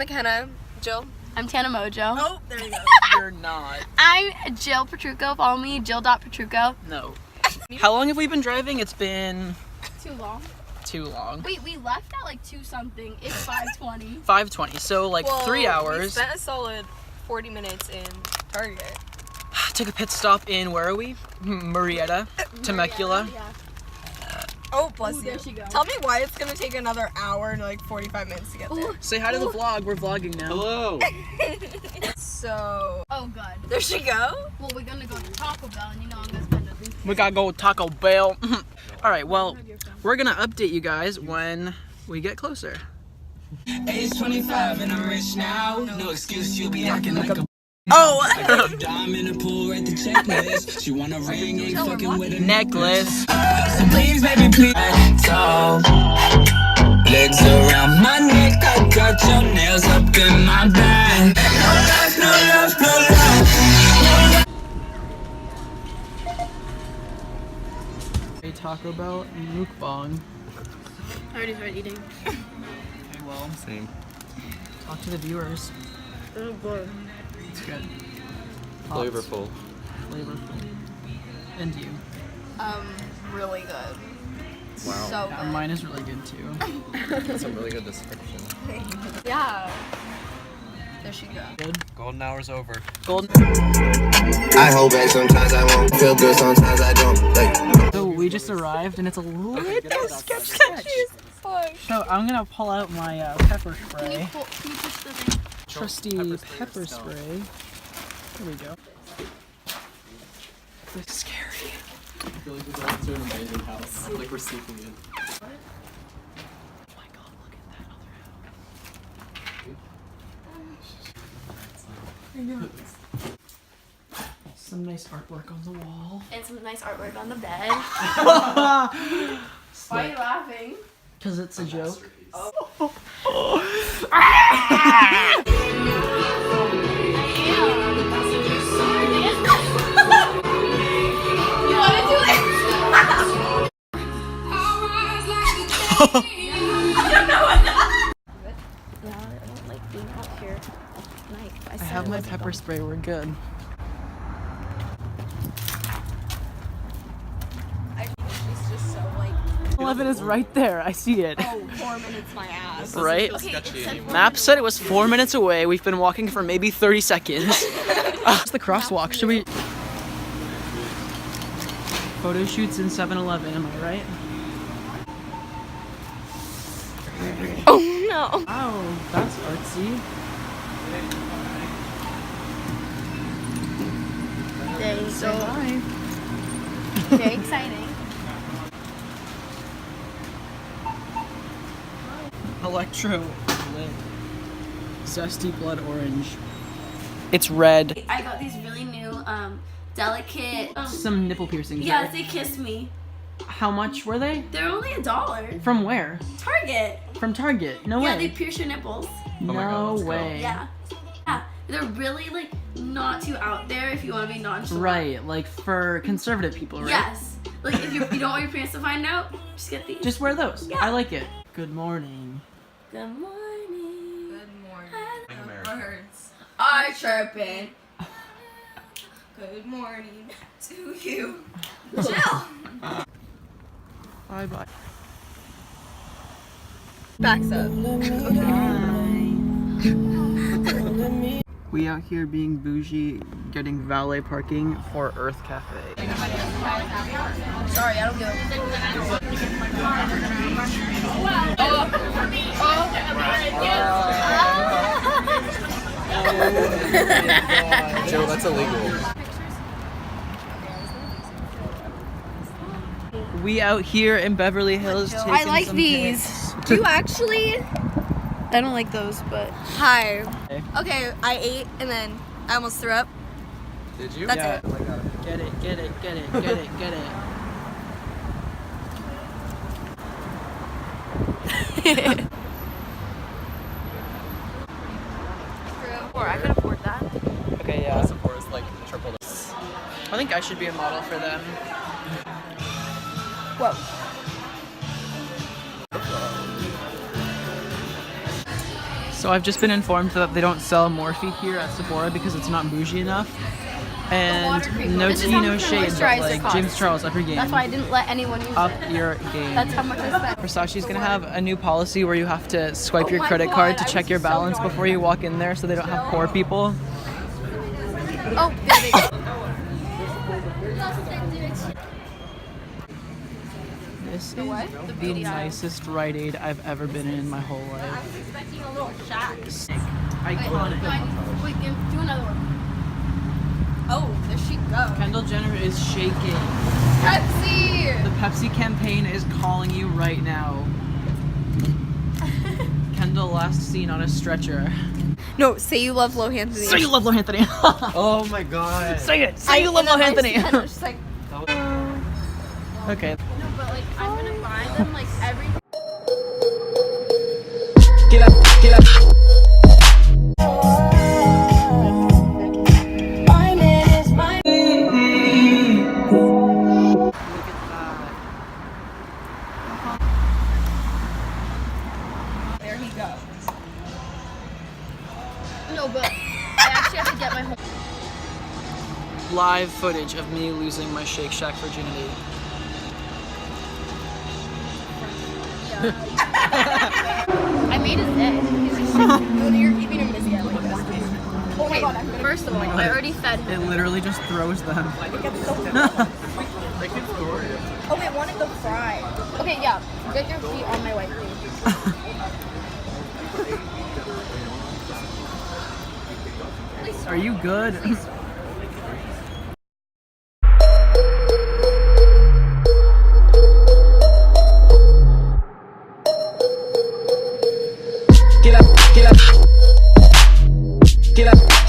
McKenna. Jill. I'm Tana Mojo. Oh, there you go. You're not. I'm Jill Petrucco. Follow me, Jill.Petrucco. No. How long have we been driving? It's been... Too long. Too long. Wait, we left at like 2 something. It's 5:20. 5:20, so like 3 hours. We spent a solid 40 minutes in Target. Took a pit stop in, where are we? Marietta, Temecula. Yeah. Oh, bless you. There she goes. Tell me why it's gonna take another hour and like 45 minutes to get there. Say hi to the vlog. We're vlogging now. Hello. So. Oh god. There she go. Well, we're gonna go to Taco Bell, and you know I'm gonna spend at least. We gotta go Taco Bell. All right, well, we're gonna update you guys when we get closer. Age 25 and I'm rich now. No excuse, you'll be acting like a. Oh! Dime in the pool at the checklist. She want a ring, ain't fucking with a Necklace. So please, baby, please. Tall. Legs around my neck. I got your nails up in my bag. No love, no love, no love. A Taco Bell mukbang. I already started eating. Okay, well, Same. talk to the viewers. Oh boy. It's good. Flavorful. Flavorful. And you. Really good. Wow. So Yeah, good. mine is really good too. That's a really good description. Yeah. There she goes. Good. Golden hour's over. Golden. I hold back sometimes I won't feel good, sometimes I don't. Like, So we just arrived and it's a little sketchy. So I'm gonna pull out my pepper Can you spray. push the thing? Trusty pepper spray. There we go. This is scary. I feel like we're going to an amazing house. Like we're sleeping in. Oh my god, look at that other house. Some nice artwork on the wall. And some nice artwork on the bed. Why are you laughing? Because it's a joke. You wanna do it? Yeah, I don't like being out here at night. I have my pepper spray, we're good. She's just so like. 11 is right there, I see it. Oh, 4 minutes my ass. Right? Sketchy anymore. Map said it was 4 minutes away. We've been walking for maybe 30 seconds. It's the crosswalk. Should we? Photo shoots in 7-Eleven, am I right? Oh no. Wow, that's artsy. So Hi. very exciting. Electro lit. Zesty blood orange. It's red. I got these really new, delicate. Some nipple piercings. Yes, right? they kissed me. How much were they? They're only $1. From where? Target. From Target. No Yeah, way. they pierce your nipples. No my God, let's go. way. Yeah. Yeah. They're really like not too out there if you want to be nonchalant. Right, like for conservative people, right? Yes. Like if you don't want your parents to find out, just get these. Just wear those. Yeah. I like it. Good morning. Good morning. Good morning. America. Birds are chirping. Good morning to you. Jill. Bye bye. Backs up. We out here being bougie, getting valet parking for Earth Cafe. Sorry, I don't give Joe, that's illegal. We out here in Beverly Hills taking I like some these. pics. Do you actually? I don't like those, but Hi. Okay, I ate and then I almost threw up. Did you? That's Yeah. it. Get it, get it, get it, get it, get it. or I could afford that. Okay, yeah. Support is like triple. I think I should be a model for them. Whoa. So I've just been informed that they don't sell Morphe here at Sephora because it's not bougie enough. And no This is tea, how no much shade, but moisturizer like costs. James Charles, up your game. That's why I didn't let anyone use Up it. your game. That's how much I spent. Versace's gonna have a new policy where you have to swipe Oh your my credit God, card to I check was your so balance naughty. before you walk in there so they don't have poor people. Oh, there they go. This is what? the beauty aisle. nicest Rite Aid I've ever been in my whole I life. was expecting a little shack. Iconic. Wait, do another one. Oh, there she goes. Kendall Jenner is shaking. Pepsi! The Pepsi campaign is calling you right now. Kendall last seen on a stretcher. No, say you love Lohanthony. Say you love Lohanthony. Oh my god. Say it. Say you love Lohanthony. She's like, Okay. No, but like I'm gonna buy them like every. Get up, get up. there he goes. No, but I actually have to get my home. Live footage of me losing my Shake Shack virginity. I made a zit. You're keeping him busy. I like this. Oh my god, I'm gonna. First of all, I already fed It him. literally just throws them. Oh, wait, want to go fry. Okay, yeah. Get your feet on my white please. Are you good? Get up, get up. Get up.